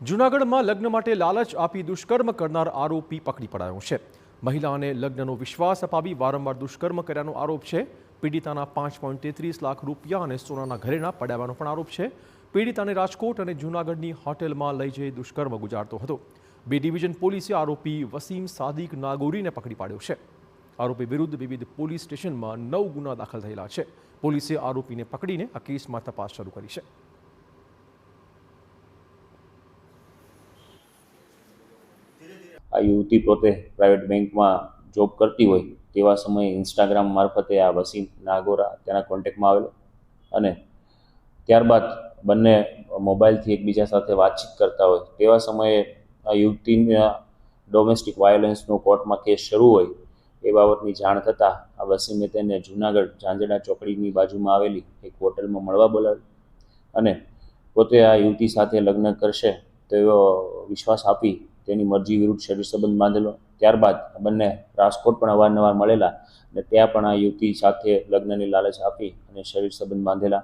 જૂનાગઢમાં લગ્ન માટે લાલચ આપી દુષ્કર્મ કરનાર આરોપી પકડી પડાયો છે। મહિલાને લગ્નનો વિશ્વાસ અપાવી વારંવાર દુષ્કર્મ કર્યાનો આરોપ છે। પીડિતાના 5.33 લાખ રૂપિયા અને સોનાના ઘરેણા પડાવવાનો પણ આરોપ છે। પીડિતાને રાજકોટ અને જૂનાગઢની હોટેલમાં લઈ જઈ દુષ્કર્મ ગુજારતો હતો। બી ડિવિઝન પોલીસે આરોપી વસીમ સાદિક નાગોરીને પકડી પાડ્યો છે। આરોપી વિરુદ્ધ વિવિધ પોલીસ સ્ટેશનમાં 9 ગુના દાખલ થયેલા છે। પોલીસે આરોપીને પકડીને આ કેસમાં તપાસ શરૂ કરી છે। આ યુવતી પોતે પ્રાઇવેટ બેંકમાં જોબ કરતી હોય તેવા સમયે ઇન્સ્ટાગ્રામ મારફતે આ વસીમ નાગોરા તેના કોન્ટેક્ટમાં આવેલો અને ત્યારબાદ બંને મોબાઈલથી એકબીજા સાથે વાતચીત કરતા હોય તેવા સમયે આ યુવતીના ડોમેસ્ટિક વાયોલન્સનો કોર્ટમાં કેસ શરૂ હોય એ બાબતની જાણ થતાં આ વસીમે તેને જૂનાગઢ ઝાંઝડા ચોકડીની બાજુમાં આવેલી એક હોટલમાં મળવા બોલાવી અને પોતે આ યુવતી સાથે લગ્ન કરશે તેવો વિશ્વાસ આપી તેની મરજી વિરુદ્ધ શરીર સંબંધ બાંધેલો। ત્યારબાદ બંને રાજકોટ પણ અવારનવાર મળેલા અને ત્યાં પણ આ યુવતી સાથે લગ્નની લાલચ આપી અને શરીર સંબંધ બાંધેલા।